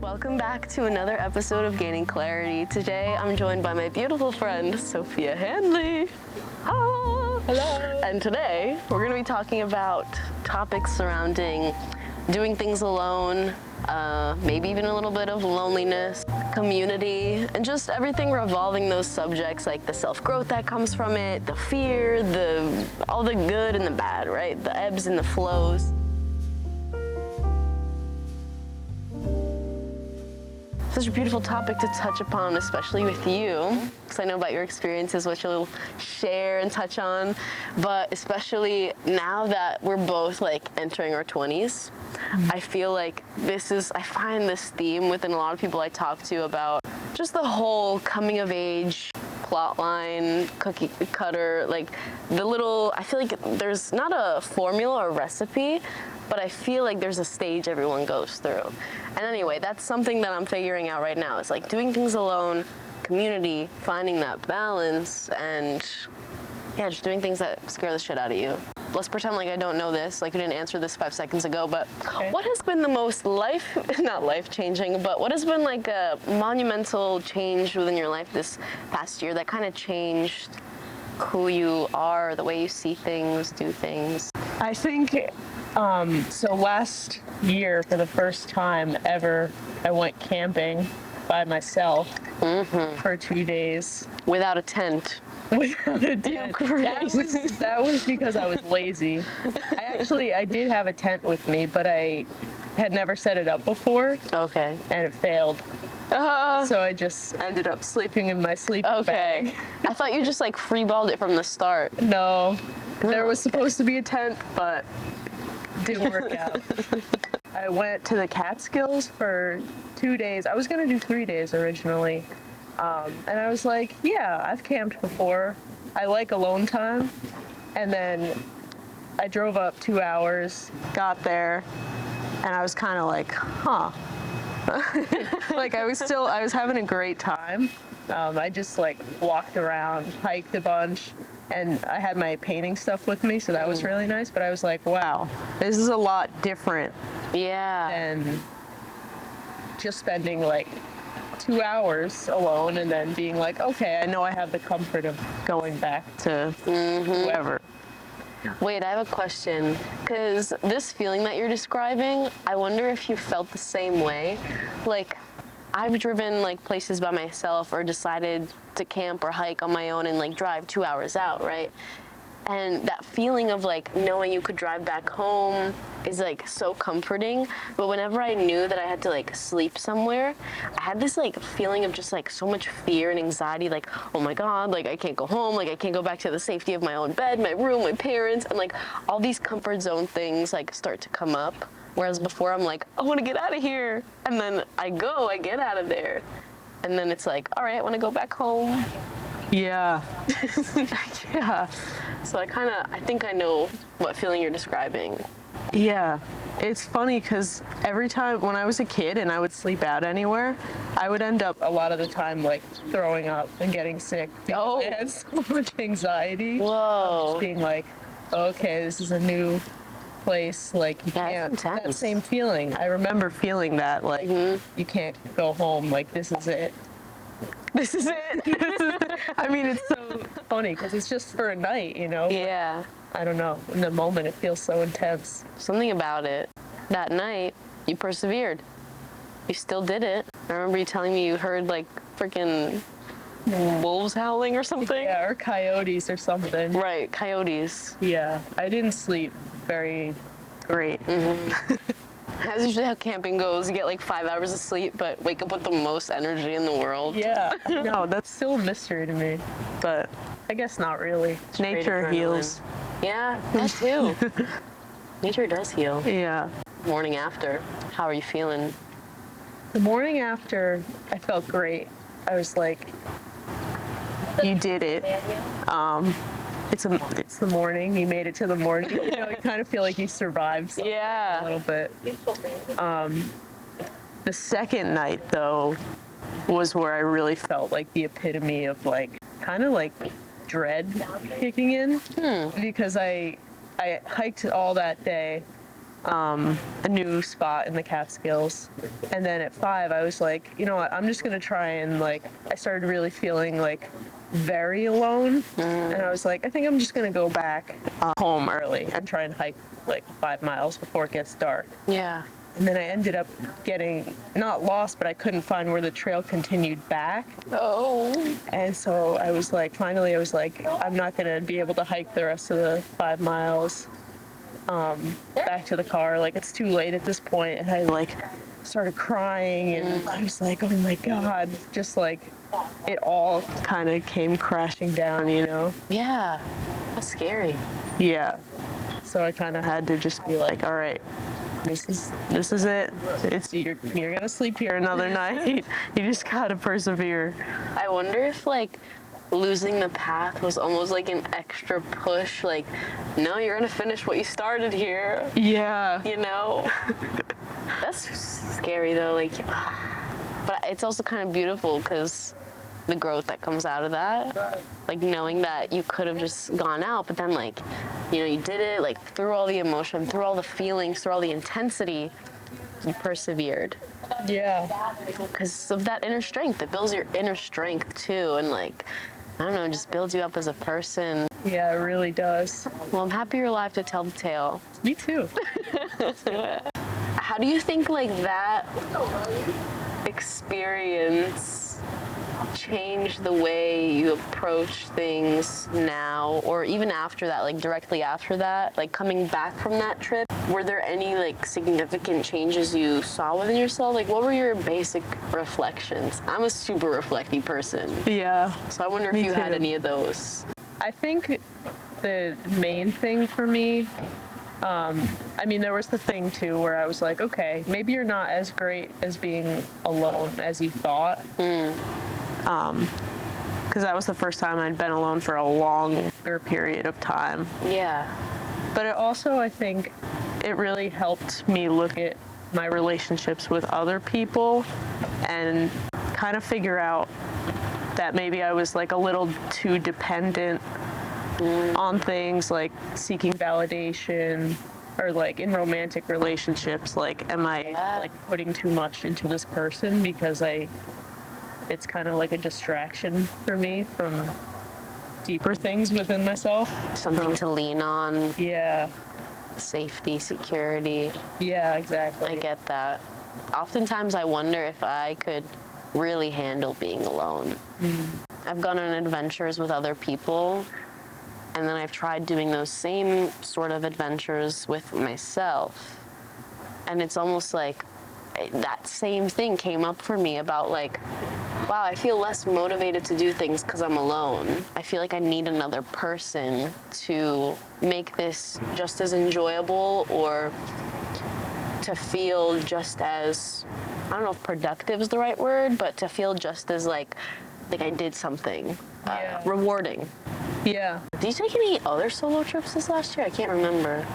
Welcome back to another episode of Gaining Clarity. Today I'm joined by my beautiful friend, Sophia Hanley. Ah. Hello. And today we're going to be talking about topics surrounding doing things alone, maybe even a little bit of loneliness, community, and just everything revolving those subjects, like the self-growth that comes from it, the fear, all the good and the bad, right? The ebbs and the flows. Such a beautiful topic to touch upon, especially with you, because I know about your experiences, which you'll share and touch on, but especially now that we're both like entering our 20s, I feel like I find this theme within a lot of people I talk to about just the whole coming of age plot line, cookie cutter, like I feel like there's not a formula or recipe, but I feel like there's a stage everyone goes through. And anyway, that's something that I'm figuring out right now. It's like doing things alone, community, finding that balance, and yeah, just doing things that scare the shit out of you. Let's pretend like I don't know this, like you didn't answer this 5 seconds ago, but okay. What has been the most not life-changing, but what has been like a monumental change within your life this past year that kind of changed who you are, the way you see things, do things? I think, so last year, for the first time ever, I went camping by myself for 2 days. Without a tent. Without a tent. That was because I was lazy. I did have a tent with me, but I had never set it up before. Okay. And it failed. So I just ended up sleeping in my sleeping bag. I thought you just like freeballed it from the start. No. There was supposed to be a tent, but didn't work out. I went to the Catskills for 2 days. I was going to do 3 days originally. And I was like, yeah, I've camped before. I like alone time. And then I drove up 2 hours, got there, and I was kind of like, huh. Like I was having a great time. I just like walked around, hiked a bunch, and I had my painting stuff with me, so that was really nice. But I was like, wow, this is a lot different. Yeah. And just spending like 2 hours alone and then being like, okay, I know I have the comfort of going back to whoever. Wait, I have a question, because this feeling that you're describing, I wonder if you felt the same way. Like, I've driven like places by myself or decided to camp or hike on my own and like drive 2 hours out, right? And that feeling of like knowing you could drive back home is like so comforting. But whenever I knew that I had to like sleep somewhere, I had this like feeling of just like so much fear and anxiety, like, oh my God, like I can't go home, like I can't go back to the safety of my own bed, my room, my parents, and like all these comfort zone things like start to come up. Whereas before I'm like, I want to get out of here. And then I get out of there. And then it's like, all right, I want to go back home. Yeah. Yeah. So I think I know what feeling you're describing. Yeah. It's funny because every time when I was a kid and I would sleep out anywhere, I would end up a lot of the time like throwing up and getting sick. Oh. I had so much anxiety. Whoa. Just being like, okay, this is a new place. Like you can't. That same feeling. I remember feeling that like you can't go home. Like this is it. This is it. I mean, it's so funny because it's just for a night, you know? Yeah. I don't know. In the moment, it feels so intense. Something about it. That night, you persevered. You still did it. I remember you telling me you heard like freaking wolves howling or something. Yeah, or coyotes or something. Right, coyotes. Yeah, I didn't sleep very great. That's usually how camping goes. You get like 5 hours of sleep, but wake up with the most energy in the world. Yeah. No, that's still a mystery to me. But I guess not really. Nature heals. Yeah, that too. Nature does heal. Yeah. Morning after, how are you feeling? The morning after, I felt great. I was like, you did it. It's the morning. You made it to the morning. You know, you kind of feel like you survived a little bit. The second night, though, was where I really felt like the epitome of like kind of like dread kicking in because I hiked all that day a new spot in the Catskills. And then at 5, I was like, you know what, I'm just gonna try and like, I started really feeling like very alone. And I was like, I think I'm just gonna go back home early and try and hike like 5 miles before it gets dark. Yeah. And then I ended up getting, not lost, but I couldn't find where the trail continued back. Oh. And so I was like, finally, I was like, I'm not going to be able to hike the rest of the 5 miles back to the car. Like, it's too late at this point. And I like started crying and I was like, oh my God, just like it all kind of came crashing down, you know? Yeah. That's scary. Yeah. So I kind of had to just be like, all right, this is it. You're gonna sleep here another night. You just gotta persevere. I wonder if like losing the path was almost like an extra push, like, no, you're gonna finish what you started here. Yeah. You know? That's scary though, like, but it's also kind of beautiful because the growth that comes out of that, like knowing that you could have just gone out, but then like, you know, you did it, like through all the emotion, through all the feelings, through all the intensity, you persevered. Yeah. Because of that inner strength, it builds your inner strength too, and like, I don't know, just builds you up as a person. Yeah, it really does. Well, I'm happy you're alive to tell the tale. Me too. How do you think like that experience change the way you approach things now, or even after that, like directly after that, like coming back from that trip? Were there any like significant changes you saw within yourself? Like, what were your basic reflections? I'm a super reflective person. Yeah. So I wonder if you had any of those. I think the main thing for me, I mean, there was the thing too where I was like, okay, maybe you're not as great as being alone as you thought. Because that was the first time I'd been alone for a longer period of time. Yeah. But it also, I think, it really helped me look at my relationships with other people and kind of figure out that maybe I was like a little too dependent on things, like seeking validation, or like in romantic relationships, like am I like putting too much into this person because it's kind of like a distraction for me from deeper things within myself. Something to lean on. Yeah. Safety, security. Yeah, exactly. I get that. Oftentimes I wonder if I could really handle being alone. I've gone on adventures with other people, and then I've tried doing those same sort of adventures with myself. And it's almost like that same thing came up for me about like, wow, I feel less motivated to do things because I'm alone. I feel like I need another person to make this just as enjoyable, or to feel just as, I don't know if productive is the right word, but to feel just as like I did something rewarding. Yeah. Did you take any other solo trips this last year? I can't remember.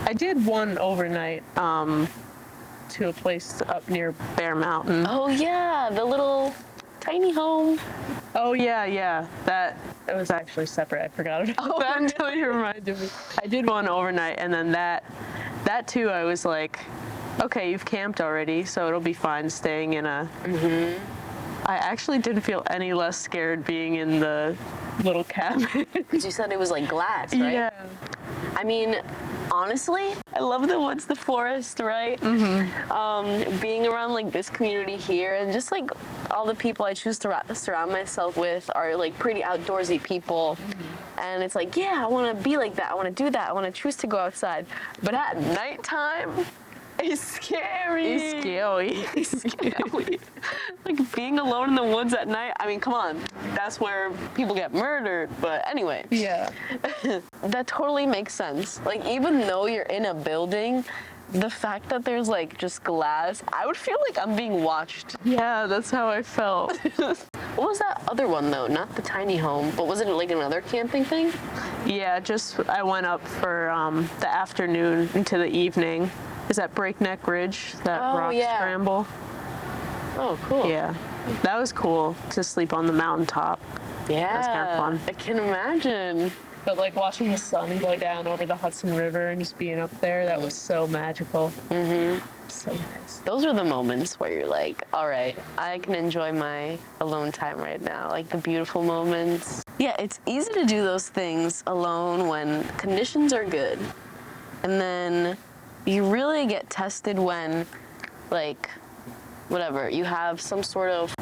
I did one overnight to a place up near Bear Mountain. Oh yeah, the little tiny home. Oh yeah. That was actually separate. I forgot about that until you reminded me. I did one overnight, and then that too, I was like, okay, you've camped already, so it'll be fine staying in a... I actually didn't feel any less scared being in the little cabin. Because you said it was like glass, right? Yeah. I mean, honestly, I love the woods, the forest, right? Being around like this community here, and just like all the people I choose to surround myself with are like pretty outdoorsy people. And it's like, yeah, I want to be like that. I want to do that. I want to choose to go outside. But at nighttime, it's scary. It's scary. It's scary. Like being alone in the woods at night. I mean, come on. That's where people get murdered. But anyway. Yeah. That totally makes sense. Like, even though you're in a building, the fact that there's like just glass, I would feel like I'm being watched. Yeah, that's how I felt. What was that other one though? Not the tiny home, but was it like another camping thing? Yeah, just I went up for the afternoon into the evening. Is that Breakneck Ridge, that rock scramble? Oh, cool. Yeah, that was cool to sleep on the mountaintop. Yeah, That's kind of fun. I can imagine. But like watching the sun go down over the Hudson River and just being up there, that was so magical. So nice. Those are the moments where you're like, all right, I can enjoy my alone time right now. Like the beautiful moments. Yeah, it's easy to do those things alone when conditions are good. And then you really get tested when, like, whatever, you have some sort of,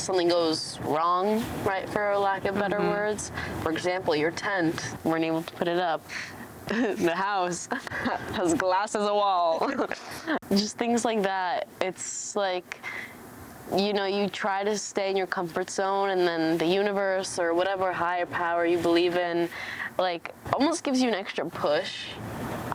something goes wrong, right, for lack of better words. For example, your tent, weren't able to put it up. The house has glass as a wall. Just things like that. It's like, you know, you try to stay in your comfort zone, and then the universe or whatever higher power you believe in, like, almost gives you an extra push.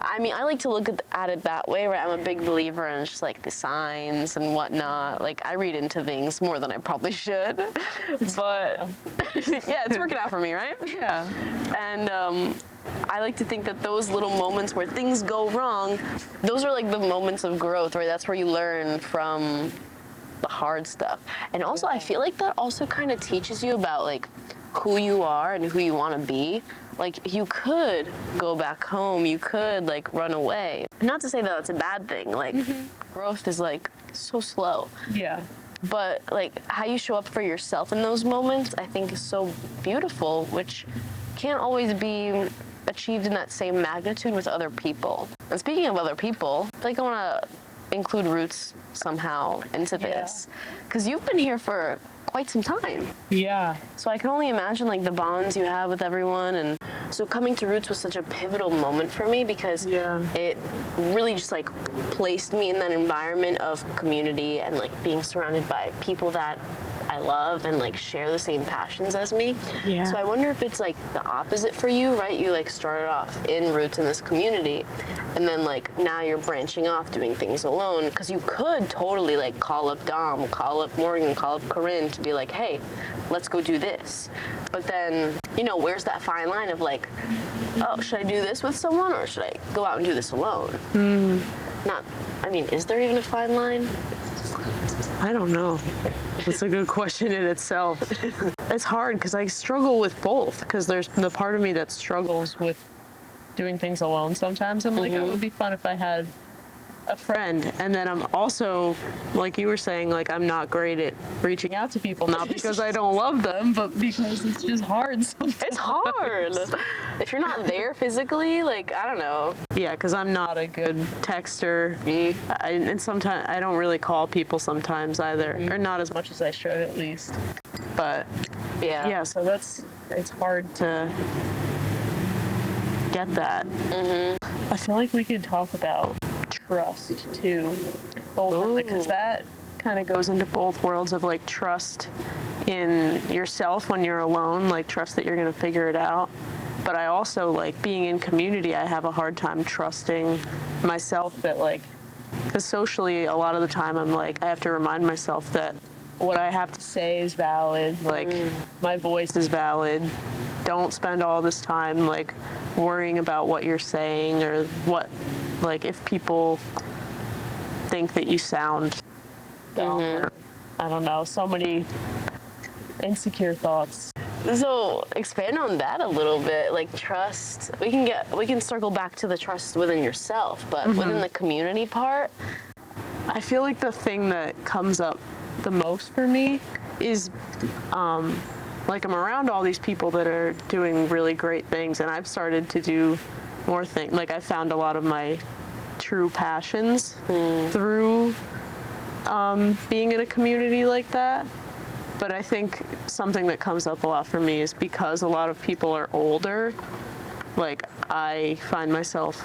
I mean, I like to look at it that way, right? I'm a big believer in just like the signs and whatnot. Like, I read into things more than I probably should, but yeah, it's working out for me, right? Yeah. And I like to think that those little moments where things go wrong, those are like the moments of growth, right? That's where you learn from the hard stuff. And also, I feel like that also kind of teaches you about like who you are and who you want to be. Like, you could go back home, you could like run away. Not to say that that's a bad thing, like growth is like so slow. Yeah. But like how you show up for yourself in those moments, I think is so beautiful, which can't always be achieved in that same magnitude with other people. And speaking of other people, I feel like I want to include Roots somehow into this, because you've been here for quite some time. Yeah. So I can only imagine like the bonds you have with everyone. And so coming to Roots was such a pivotal moment for me, because it really just like placed me in that environment of community and like being surrounded by people that I love and like share the same passions as me. Yeah. So I wonder if it's like the opposite for you, right? You like started off in Roots in this community, and then like now you're branching off doing things alone, because you could totally like call up Dom, call up Morgan, call up Corinne to be like, hey, let's go do this. But then, you know, where's that fine line of like, oh, should I do this with someone or should I go out and do this alone? Not, I mean, is there even a fine line? I don't know. It's a good question in itself. It's hard because I struggle with both, because there's the part of me that struggles with doing things alone sometimes. I'm like, it would be fun if I had a friend. And then I'm also, like you were saying, like I'm not great at reaching out to people, not because I don't love them, but because it's just hard sometimes. It's hard. If you're not there physically, like, I don't know. Yeah, because I'm not a good texter. And sometimes I don't really call people sometimes either, or not as much as I should at least. But yeah, so it's hard to get that. I feel like we could talk about trust too, because that kind of goes into both worlds of like trust in yourself when you're alone, like trust that you're going to figure it out. But I also, like, being in community, I have a hard time trusting myself that, like, because socially a lot of the time I'm like, I have to remind myself that what I have to say is valid, like my voice is valid. Don't spend all this time like worrying about what you're saying or what, like, if people think that you sound dumb or, I don't know, so many insecure thoughts. So expand on that a little bit, like trust. We can circle back to the trust within yourself, but within the community part, I feel like the thing that comes up the most for me is like I'm around all these people that are doing really great things, and I've started to do more things. Like I found a lot of my true passions through being in a community like that. But I think something that comes up a lot for me is because a lot of people are older, like I find myself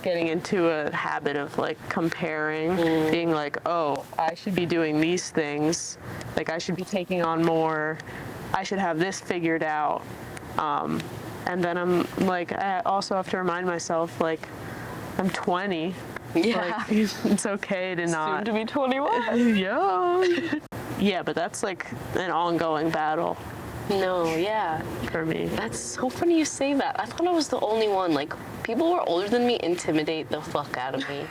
getting into a habit of like comparing, being like, oh, I should be doing these things, like I should be taking on more, I should have this figured out. And then I'm like, I also have to remind myself, like, I'm 20. yeah, Like, it's okay to not. soon to be 21. Yeah. Yeah, but that's like an ongoing battle No, yeah. for me. That's so funny you say that. I thought I was the only one. Like, people who are older than me intimidate the fuck out of me.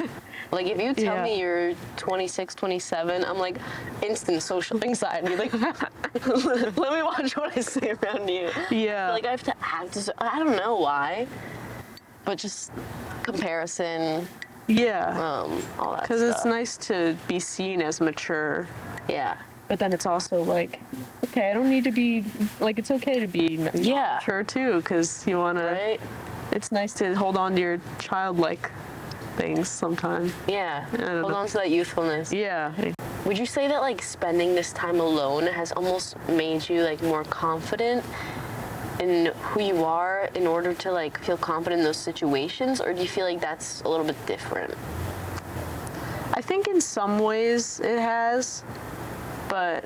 Like, if you tell Yeah. me you're 26, 27, I'm like, instant social anxiety. Like, let me watch what I say around you. Yeah. Like, I have to act, I don't know why, but just comparison, Yeah. all that Because stuff. it's nice to be seen as mature, Yeah. but then it's also like, okay, I don't need to be, like, it's okay to be Yeah. mature too, because you want to, Right? it's nice to hold on to your childlike things sometimes. Yeah. don't Hold know. on to that youthfulness. Yeah. Would you say that, like, spending this time alone has almost made you, like, more confident in who you are in order to, like, feel confident in those situations? Or do you feel like that's a little bit different? I think in some ways it has, but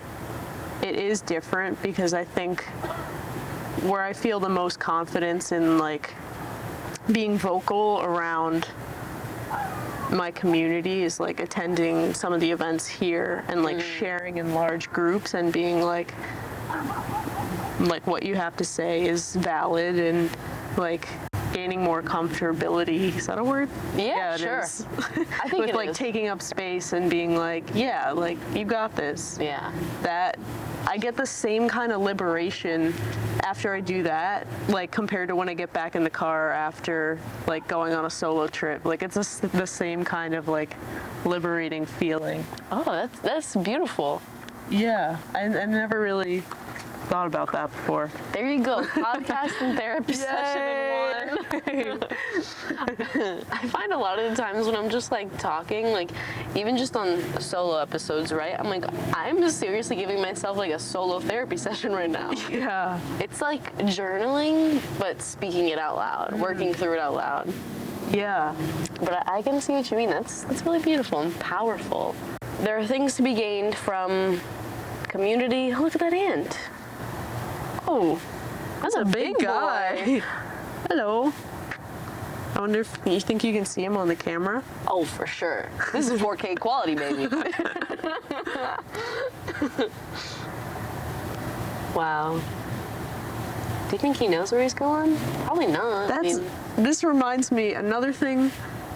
it is different because I think where I feel the most confidence in, like, being vocal around my community is like attending some of the events here and like sharing in large groups and being like what you have to say is valid and like gaining more comfortability. Is that a word? Yeah, it sure. is. I think With it like is. taking up space and being like, yeah, like you got this. Yeah. That I get the same kind of liberation after I do that, like compared to when I get back in the car after like going on a solo trip. Like it's the same kind of like liberating feeling. Oh, that's beautiful. Yeah, I never really thought about that before. There you go. Podcast and therapy session in one. I find a lot of the times when I'm just like talking, like even just on solo episodes, right? I'm like, I'm just seriously giving myself like a solo therapy session right now. Yeah. It's like journaling, but speaking it out loud, working through it out loud. Yeah. But I can see what you mean. That's really beautiful and powerful. There are things to be gained from community. Oh, look at that ant. Oh, that's a big guy. boy. Hello. I wonder if you think you can see him on the camera? Oh, for sure. This is 4K quality, baby. Wow. Do you think he knows where he's going? Probably not. This reminds me, another thing,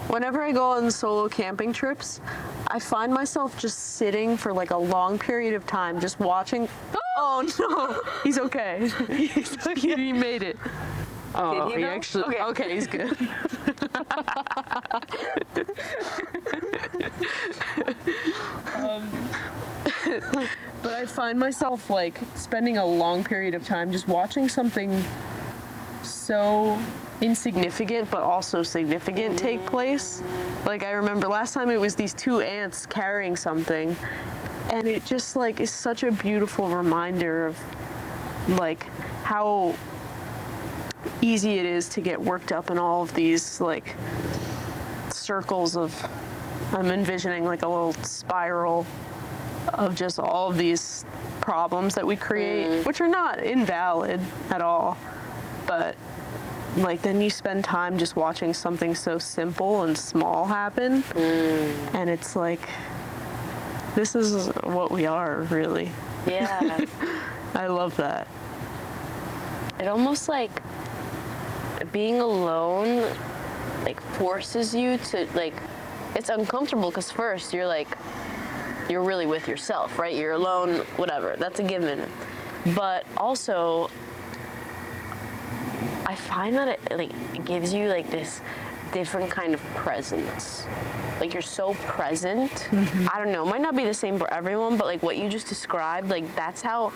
whenever I go on solo camping trips, I find myself just sitting for like a long period of time, just watching. Oh no, he's okay. He made it. Oh, Did he though? actually, okay, he's good. But I find myself like spending a long period of time just watching something so insignificant but also significant take place. Like I remember last time it was these two ants carrying something, and it just like is such a beautiful reminder of like how easy it is to get worked up in all of these like circles of, I'm envisioning like a little spiral of just all of these problems that we create, which are not invalid at all, but like then you spend time just watching something so simple and small happen, and it's like, this is what we are, really. Yeah. I love that. It almost like being alone like forces you to like, it's uncomfortable because first you're like, you're really with yourself, right? You're alone, whatever, that's a given. But also, I find that it gives you like this different kind of presence. Like you're so present. I don't know, it might not be the same for everyone, but like what you just described, like that's how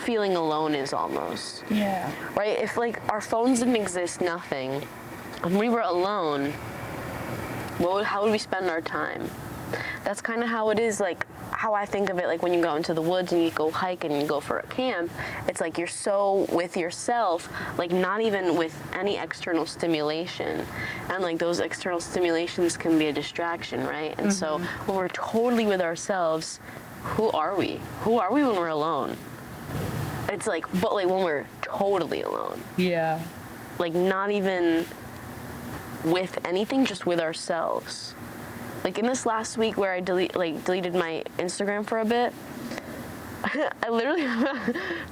feeling alone is almost. Yeah. Right? If like our phones didn't exist, nothing, and we were alone, how would we spend our time? That's kind of how it is, like how I think of it, like when you go into the woods and you go hike and you go for a camp, it's like you're so with yourself, like not even with any external stimulation. And like those external stimulations can be a distraction, right? And so when we're totally with ourselves, who are we? Who are we when we're alone? It's like, but like when we're totally alone, Yeah. like not even with anything, just with ourselves. Like in this last week where I deleted my Instagram for a bit, I literally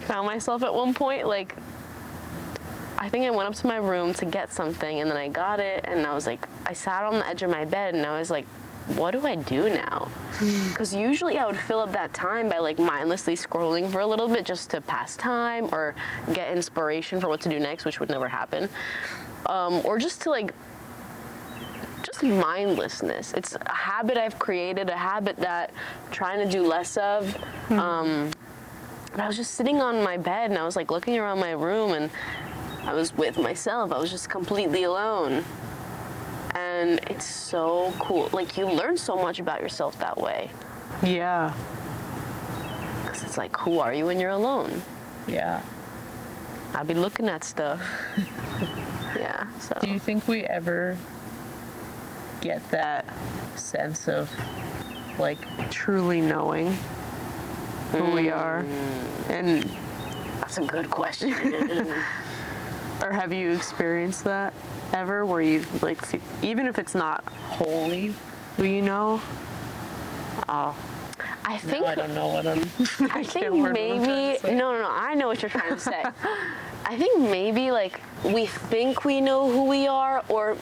found myself at one point, like, I think I went up to my room to get something and then I got it and I was like, I sat on the edge of my bed and I was like what do I do now? Because usually I would fill up that time by like mindlessly scrolling for a little bit just to pass time or get inspiration for what to do next, which would never happen. Or just to like, just mindlessness. It's a habit I've created, a habit that I'm trying to do less of. But I was just sitting on my bed and I was like looking around my room and I was with myself. I was just completely alone. And it's so cool. Like, you learn so much about yourself that way. Yeah. Because it's like, who are you when you're alone? Yeah. I'd be looking at stuff. Yeah, so. Do you think we ever get that sense of, like, truly knowing who we are? And That's a good question. or have you experienced that ever, where you like, even if it's not wholly who you know? Oh, I think I don't know what I'm. I think maybe no. I know what you're trying to say. I think maybe like we think we know who we are, or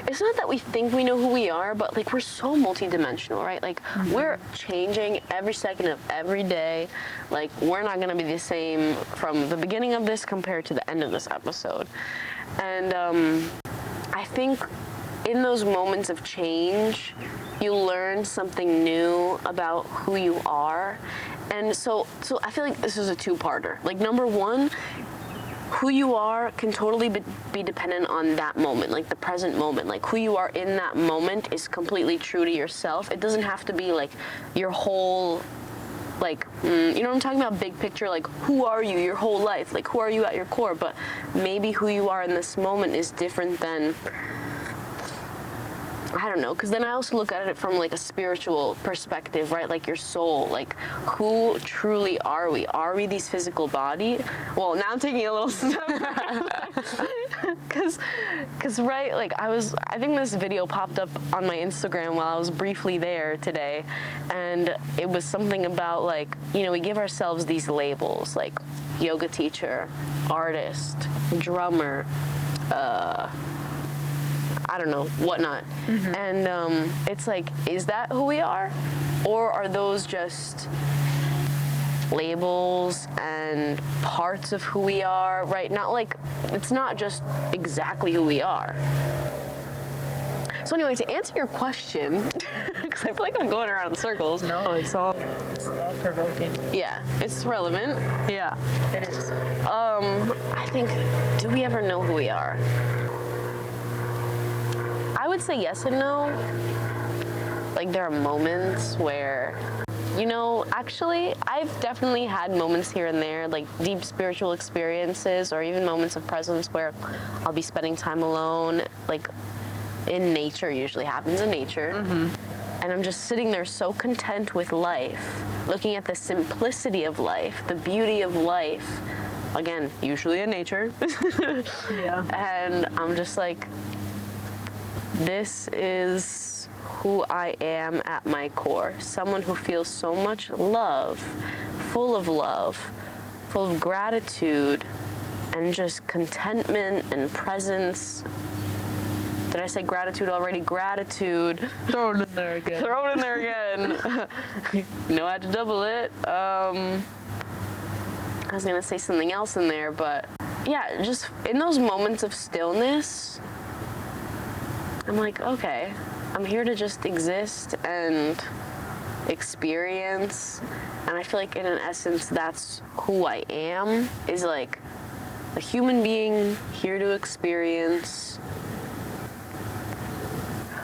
it's not that we think we know who we are, but like we're so multidimensional, right? Like we're changing every second of every day. Like we're not gonna be the same from the beginning of this compared to the end of this episode. And I think in those moments of change, you learn something new about who you are. And so I feel like this is a two-parter. Like, number one, who you are can totally be dependent on that moment, like the present moment. Like, who you are in that moment is completely true to yourself. It doesn't have to be like your whole, like, you know what I'm talking about? Big picture, like, who are you your whole life? Like, who are you at your core? But maybe who you are in this moment is different than, I don't know, because then I also look at it from like a spiritual perspective, right? Like your soul, like who truly are we? Are we these physical body? Well, now I'm taking a little step back. Because right, like I think this video popped up on my Instagram while I was briefly there today, and it was something about like, you know, we give ourselves these labels like yoga teacher, artist, drummer, I don't know, whatnot. And it's like, is that who we are? Or are those just labels and parts of who we are, right? Not like, it's not just exactly who we are. So anyway, to answer your question, because I feel like I'm going around in circles. No, it's all provoking. Yeah, it's relevant. Yeah, it is. I think, do we ever know who we are? I would say yes and no. Like, there are moments where, you know, actually, I've definitely had moments here and there, like deep spiritual experiences, or even moments of presence where I'll be spending time alone, like in nature, usually happens in nature. And I'm just sitting there so content with life, looking at the simplicity of life, the beauty of life. Again, usually in nature. Yeah. And I'm just like, this is who I am at my core. Someone who feels so much love, full of gratitude, and just contentment and presence. Did I say gratitude already? Gratitude. Throw it in there again. Throw it in there again. No, I had to double it. I was gonna say something else in there, but yeah, just in those moments of stillness, I'm like, okay, I'm here to just exist and experience. And I feel like in an essence, that's who I am, is like a human being here to experience.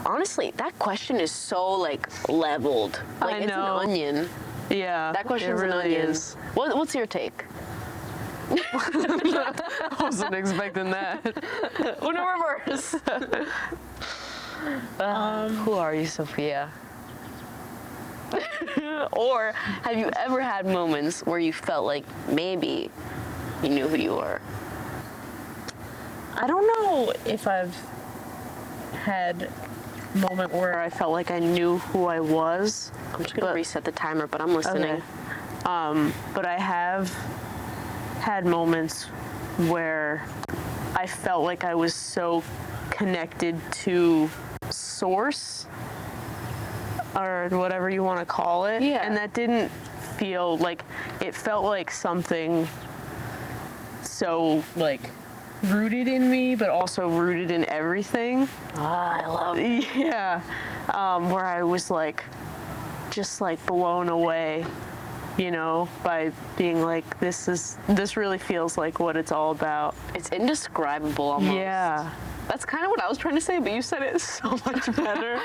Honestly, that question is so like leveled. Like, I it's know. an onion. Yeah, That question's it really an onion. is. What's your take? I wasn't expecting that. Uno reverse. Who are you, Sophia? Or have you ever had moments where you felt like maybe you knew who you were? I don't know if I've had a moment where I felt like I knew who I was. I'm just gonna reset the timer, but I'm listening. Okay. But I have had moments where I felt like I was so connected to source or whatever you want to call it. Yeah. And that didn't feel like, it felt like something so like rooted in me, but also rooted in everything. I love it. Yeah. Where I was like, just like blown away, you know, by being like, this really feels like what it's all about. It's indescribable almost. Yeah. That's kind of what I was trying to say, but you said it so much better.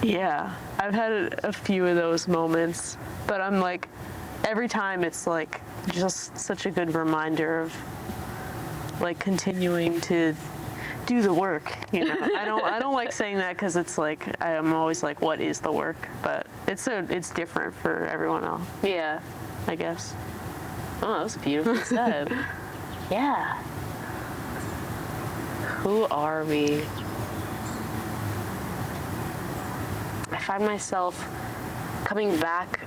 Yeah. I've had a few of those moments, but I'm like, every time it's like just such a good reminder of like continuing to do the work, you know. I don't like saying that because it's like I'm always like, what is the work? But it's different for everyone else, Yeah. I guess. Oh, that was beautifully said. Yeah. Who are we? I find myself coming back.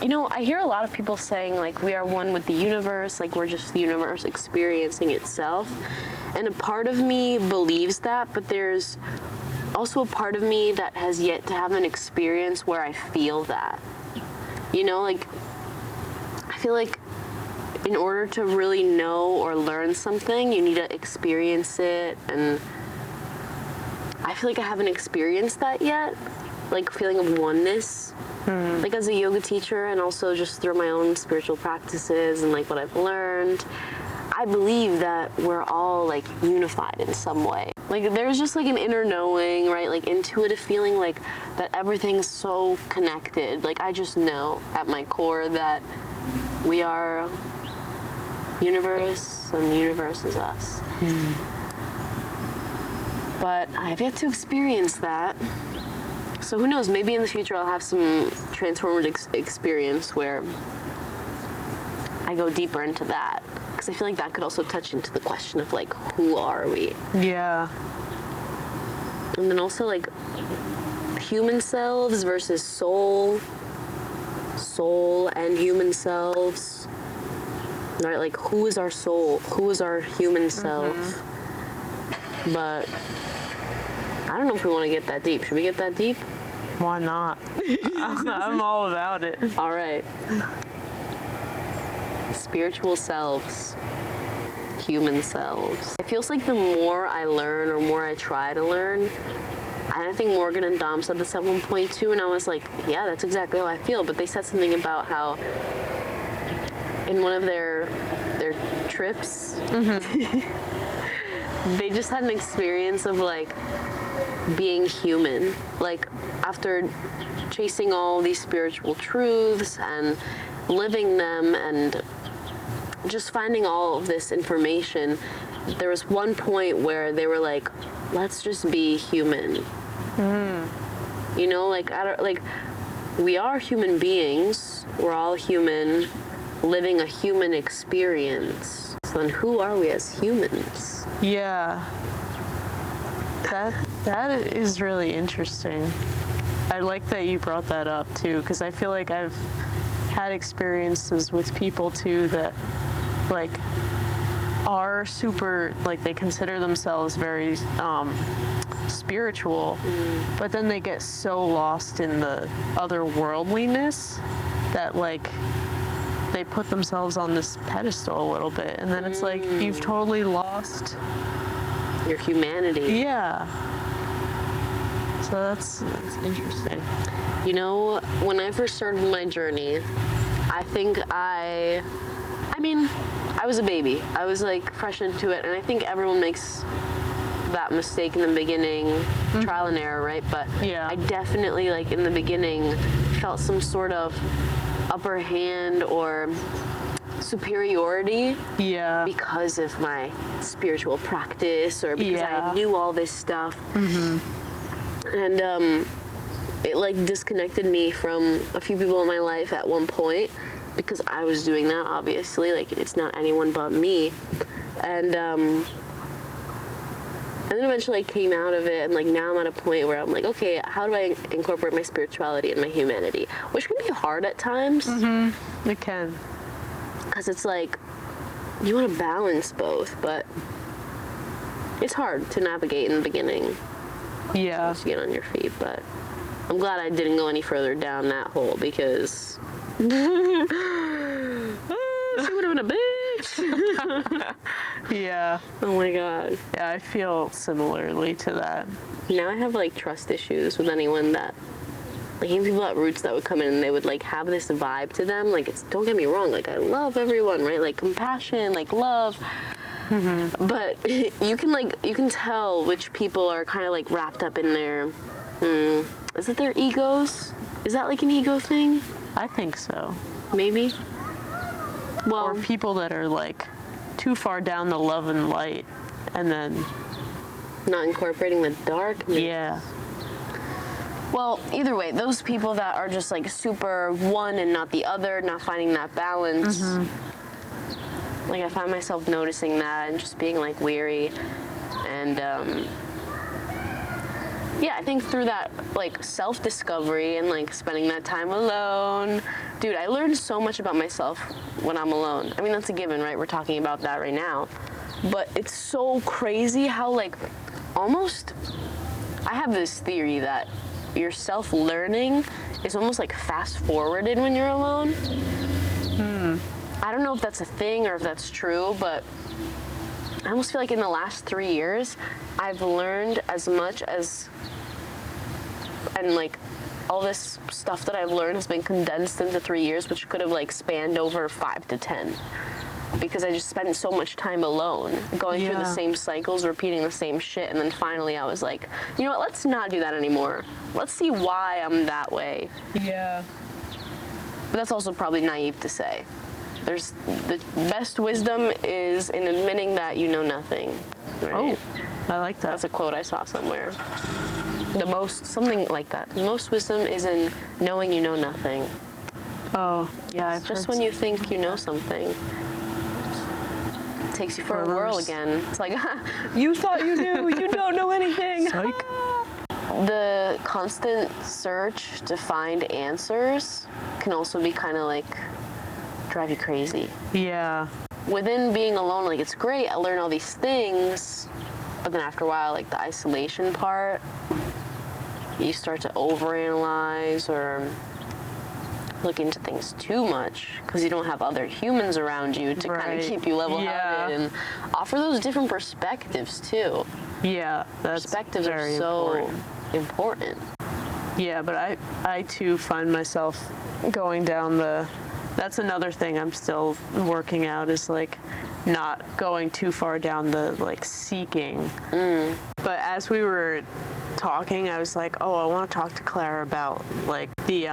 You know, I hear a lot of people saying, like, we are one with the universe, like, we're just the universe experiencing itself. And a part of me believes that, but there's also a part of me that has yet to have an experience where I feel that. You know, like, I feel like in order to really know or learn something, you need to experience it, and I feel like I haven't experienced that yet, like feeling of oneness. Like as a yoga teacher, and also just through my own spiritual practices and like what I've learned, I believe that we're all like unified in some way. Like there's just like an inner knowing, right? Like intuitive feeling like that everything's so connected. Like I just know at my core that we are universe and the universe is us. But I've yet to experience that. So who knows, maybe in the future I'll have some transformative experience where I go deeper into that. Because I feel like that could also touch into the question of like, who are we? Yeah. And then also like human selves versus soul and human selves. Right, like who is our soul? Who is our human self? But I don't know if we want to get that deep. Should we get that deep? Why not? I'm all about it. All right. Spiritual selves, human selves. It feels like the more I learn or more I try to learn, and I think Morgan and Dom said this at one point too, and I was like, yeah, that's exactly how I feel. But they said something about how in one of their trips, they just had an experience of like being human. Like after chasing all these spiritual truths and living them and just finding all of this information, there was one point where they were like, let's just be human. You know, like we are human beings. We're all human, living a human experience. So then who are we as humans? Yeah. That is really interesting. I like that you brought that up too, because I feel like I've had experiences with people too that like are super, like they consider themselves very spiritual, but then they get so lost in the otherworldliness that like they put themselves on this pedestal a little bit, and then it's like you've totally lost your humanity. Yeah. So that's interesting. You know, when I first started my journey, I think I was a baby. I was like fresh into it, and I think everyone makes that mistake in the beginning, trial and error, right? But Yeah. I definitely, like in the beginning, felt some sort of upper hand or superiority Yeah. because of my spiritual practice or because Yeah. I knew all this stuff. And it like disconnected me from a few people in my life at one point because I was doing that, obviously. Like, it's not anyone but me. And then eventually I came out of it, and like now I'm at a point where I'm like, okay, how do I incorporate my spirituality and my humanity? Which can be hard at times. It can. Because it's like, you want to balance both, but it's hard to navigate in the beginning. Yeah. Once you get on your feet, but I'm glad I didn't go any further down that hole because she would have been a bitch. Yeah. Oh my god. Yeah, I feel similarly to that. Now I have like trust issues with anyone that, like, even people at Roots that would come in and they would like have this vibe to them. Like, it's, don't get me wrong, like I love everyone, right? Like compassion, like love. Mm-hmm. But you can tell which people are kind of like wrapped up in their, is it their egos? Is that like an ego thing? I think so. Maybe. Well, Or people that are like too far down the love and light and then not incorporating the darkness. yeah. Well, either way, those people that are just like super one and not the other, not finding that balance. Like I find myself noticing that and just being like weary. And yeah, I think through that like self-discovery and like spending that time alone, dude, I learned so much about myself when I'm alone. I mean, that's a given, right? We're talking about that right now. But it's so crazy how like almost, I have this theory that your self-learning is almost like fast-forwarded when you're alone. I don't know if that's a thing or if that's true, but I almost feel like in the last 3 years, I've learned as much as, and like all this stuff that I've learned has been condensed into 3 years, which could have like spanned over 5 to 10. Because I just spent so much time alone, going through the same cycles, repeating the same shit, and then finally I was like, you know what, let's not do that anymore. Let's see why I'm that way. Yeah. But that's also probably naive to say. There's the best wisdom is in admitting that you know nothing. Right? Oh, I like that. That's a quote I saw somewhere. Something like that. The most wisdom is in knowing you know nothing. Oh, yeah. It's just when you think you know something, it takes you for a whirl again. It's like, you thought you knew, you don't know anything. Psych. The constant search to find answers can also be kind of like drive you crazy. Yeah. Within being alone, like it's great, I learn all these things, but then after a while, like the isolation part, you start to overanalyze or look into things too much because you don't have other humans around you to kind of keep you level-headed and offer those different perspectives too. Yeah, that's Perspectives very are so important. Yeah, but I too find myself going down that's another thing I'm still working out is like not going too far down the like seeking. But as we were talking, I was like, oh, I want to talk to Claire about like the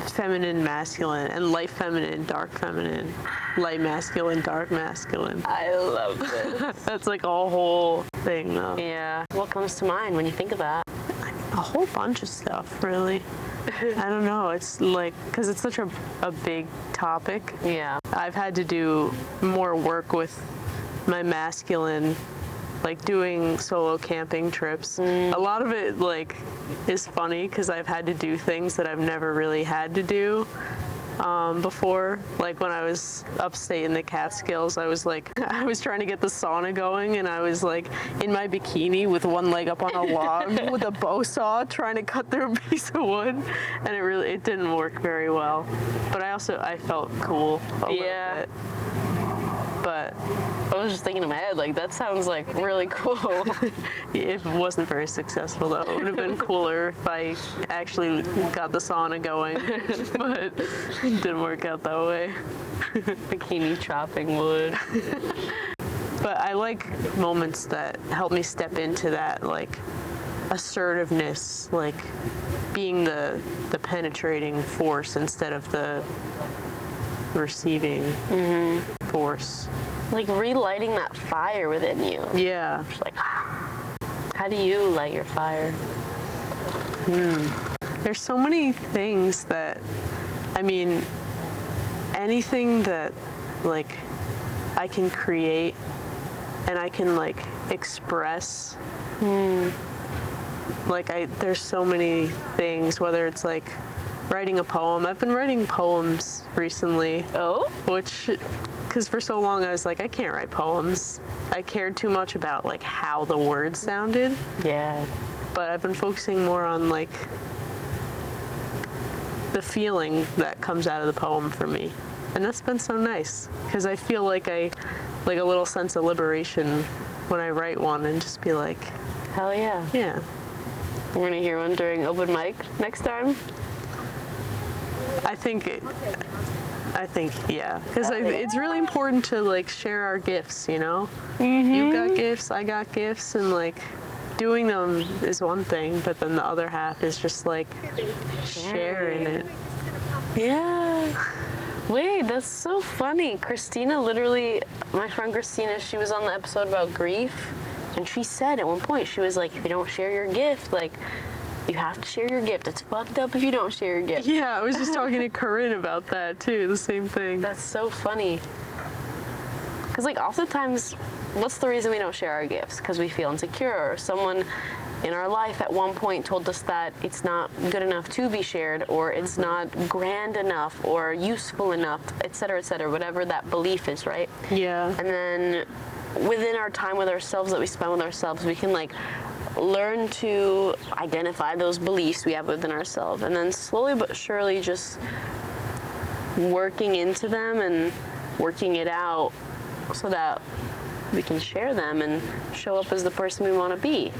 feminine, masculine, and light feminine, dark feminine, light masculine, dark masculine. I love this. That's like a whole thing though. Yeah. What comes to mind when you think of that? A whole bunch of stuff, really. I don't know. It's like, because it's such a big topic. Yeah. I've had to do more work with my masculine, like doing solo camping trips. A lot of it like is funny because I've had to do things that I've never really had to do before. Like when I was upstate in the Catskills, I was trying to get the sauna going and I was like in my bikini with one leg up on a log with a bow saw trying to cut through a piece of wood, and it didn't work very well. But I felt cool a little bit. But I was just thinking in my head, like, that sounds like really cool. it wasn't very successful though. It would have been cooler if I actually got the sauna going, but it didn't work out that way. Bikini chopping wood. But I like moments that help me step into that, like, assertiveness, like being the penetrating force instead of the receiving force. Like relighting that fire within you. Yeah. Just like, how do you light your fire? There's so many things that, I mean, anything that, like, I can create and I can, like, express. Like, there's so many things, whether it's, like, writing a poem. I've been writing poems recently. Oh? Because for so long I was like, I can't write poems. I cared too much about, like, how the words sounded. Yeah. But I've been focusing more on, like, the feeling that comes out of the poem for me. And that's been so nice, because I feel like a little sense of liberation when I write one and just be like, hell yeah. yeah. We're gonna hear one during open mic next time. I think yeah, because it's really important to like share our gifts, you know? You've got gifts, I got gifts, and like doing them is one thing, but then the other half is just like sharing it. Yeah. Wait, that's so funny. Christina, literally, my friend Christina, she was on the episode about grief, and she said at one point, she was like, if you don't share your gift, like, you have to share your gift. It's fucked up if you don't share your gift. Yeah, I was just talking to Corinne about that too, the same thing. That's so funny. Because, like, oftentimes, what's the reason we don't share our gifts? Because we feel insecure, or someone in our life at one point told us that it's not good enough to be shared, or it's not grand enough or useful enough, et cetera, whatever that belief is, right? Yeah. And then within our time with ourselves that we spend with ourselves, we can like learn to identify those beliefs we have within ourselves, and then slowly but surely just working into them and working it out so that we can share them and show up as the person we want to be.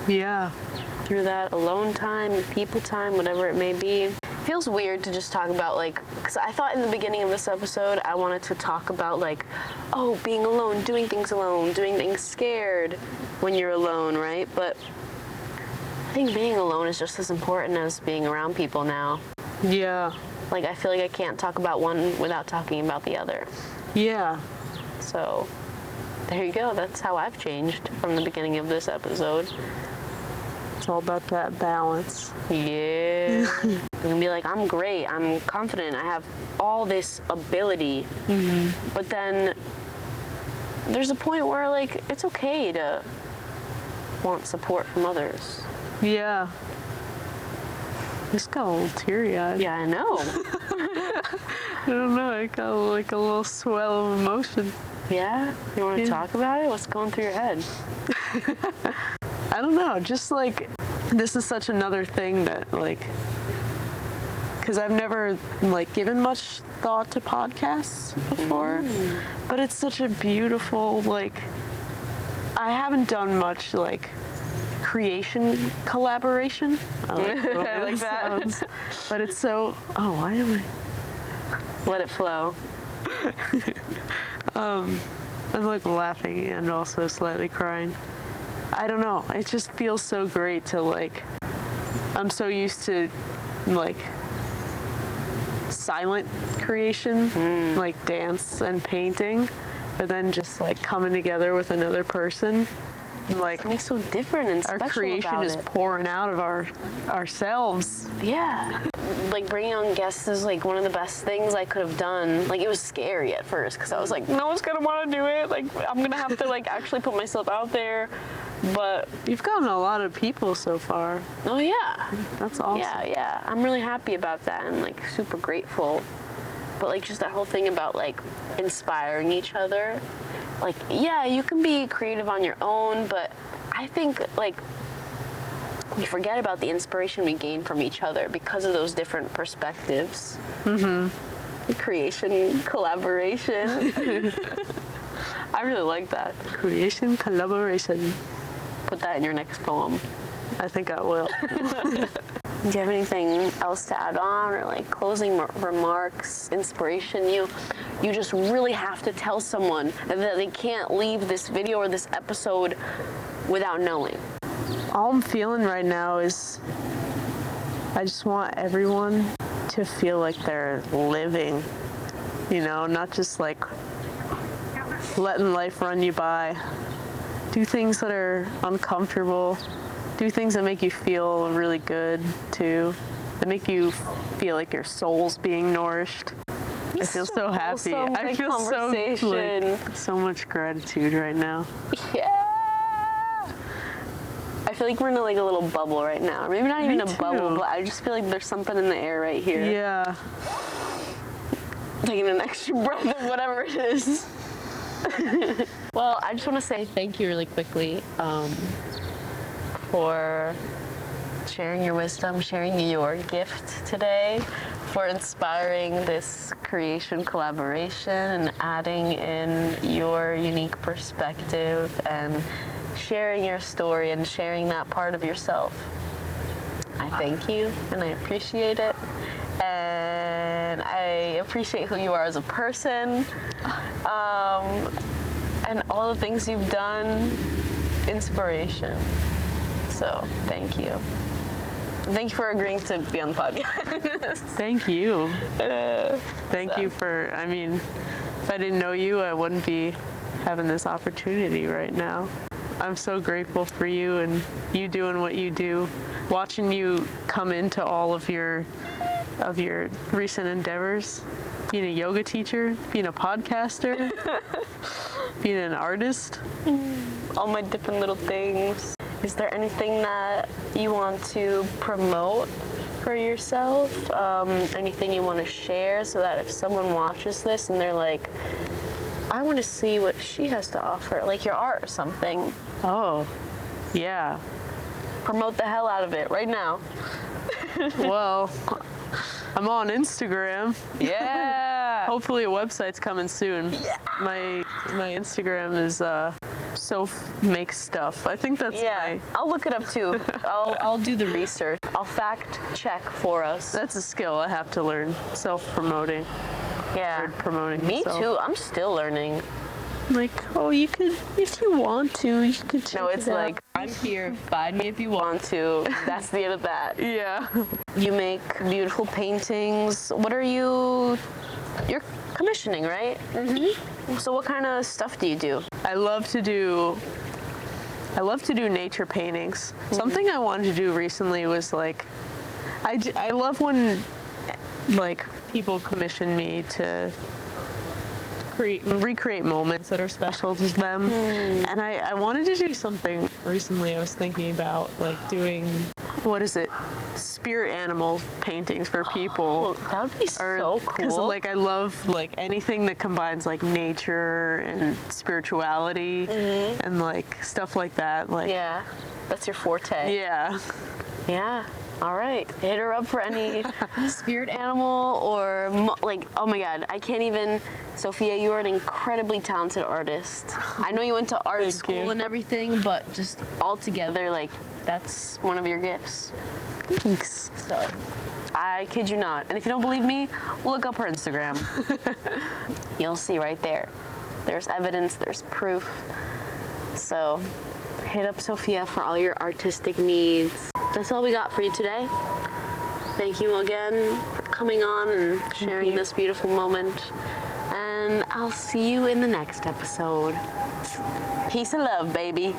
Yeah. Through that alone time, people time, whatever it may be. It feels weird to just talk about, like, because I thought in the beginning of this episode I wanted to talk about, like, oh, being alone, doing things scared when you're alone, right? But I think being alone is just as important as being around people now. Yeah. Like, I feel like I can't talk about one without talking about the other. Yeah. So there you go. That's how I've changed from the beginning of this episode. It's all about that balance. Yeah. You can be like, I'm great, I'm confident, I have all this ability. But then there's a point where, like, it's okay to want support from others. Yeah. Just got a little teary-eyed. Yeah, I know. I don't know, I got like a little swell of emotion. Yeah? You want to talk about it? What's going through your head? I don't know, just like, this is such another thing that, like, because I've never, like, given much thought to podcasts before, but it's such a beautiful, like, I haven't done much, like, creation collaboration. I like that. Sounds, but it's so, oh, why am I? Let it flow. I'm like laughing and also slightly crying. I don't know. It just feels so great to, like, I'm so used to, like, silent creation, like dance and painting, but then just like coming together with another person. Like, something so different and special our creation about is it. pouring out of ourselves. Yeah. Like, bringing on guests is like one of the best things I could have done. Like, it was scary at first because I was like, no one's gonna want to do it. Like, I'm gonna have to like actually put myself out there. But you've gotten a lot of people so far. Oh yeah. That's awesome. Yeah. I'm really happy about that and like super grateful. But like just that whole thing about like inspiring each other. Like, yeah, you can be creative on your own, but I think like we forget about the inspiration we gain from each other because of those different perspectives. Creation, collaboration. I really like that. Creation, collaboration. Put that in your next poem. I think I will. Do you have anything else to add on, or like closing remarks, inspiration? You just really have to tell someone that they can't leave this video or this episode without knowing. All I'm feeling right now is I just want everyone to feel like they're living, you know, not just like letting life run you by. Do things that are uncomfortable. Do things that make you feel really good, too. That make you feel like your soul's being nourished. I feel so happy. I feel so much gratitude right now. Yeah. I feel like we're in like a little bubble right now. Maybe not even a bubble, but I just feel like there's something in the air right here. Yeah. Taking an extra breath of whatever it is. Well, I just want to say thank you really quickly for sharing your wisdom, sharing your gift today, for inspiring this creation collaboration and adding in your unique perspective and sharing your story and sharing that part of yourself. I thank you and I appreciate it. And I appreciate who you are as a person, and all the things you've done. Inspiration. So thank you. Thank you for agreeing to be on the podcast. Thank you. Thank you for, I mean, if I didn't know you, I wouldn't be having this opportunity right now. I'm so grateful for you and you doing what you do. Watching you come into all of your recent endeavors, being a yoga teacher, being a podcaster, being an artist. All my different little things. Is there anything that you want to promote for yourself? Anything you want to share so that if someone watches this and they're like, I want to see what she has to offer, like your art or something. Oh, yeah. Promote the hell out of it right now. Well, I'm on Instagram. Yeah. Hopefully a website's coming soon. Yeah. My Instagram is Soph Makes Stuff. I think that's I'll look it up too. I'll do the research. I'll fact check for us. That's a skill I have to learn. Self-promoting. Yeah. Or promoting Me myself. too. I'm still learning. Like, oh, you could, if you want to, you could check No, it's it out. like, I'm here. Find me if you want to. That's the end of that. Yeah. You make beautiful paintings. What are you're commissioning, right? Mm-hmm. So what kind of stuff do you do? I love to do nature paintings. Mm-hmm. Something I wanted to do recently was like, I love when like people commission me to recreate moments that are special to them. And I wanted to do something recently. I was thinking about like doing, what is it? Spirit animal paintings for people. Oh, that would be so cool. Because like I love like anything that combines like nature and spirituality and like stuff like that. Like yeah, that's your forte. Yeah. Yeah. All right. Hit her up for any spirit animal or like, oh my God, I can't even. Sophia, you are an incredibly talented artist. I know you went to art school and everything, but just altogether, like, that's one of your gifts. Thanks. So, I kid you not. And if you don't believe me, look up her Instagram. You'll see right there. There's evidence, there's proof. So, hit up Sophia for all your artistic needs. That's all we got for you today. Thank you again for coming on and sharing this beautiful moment. And I'll see you in the next episode. Peace and love, baby.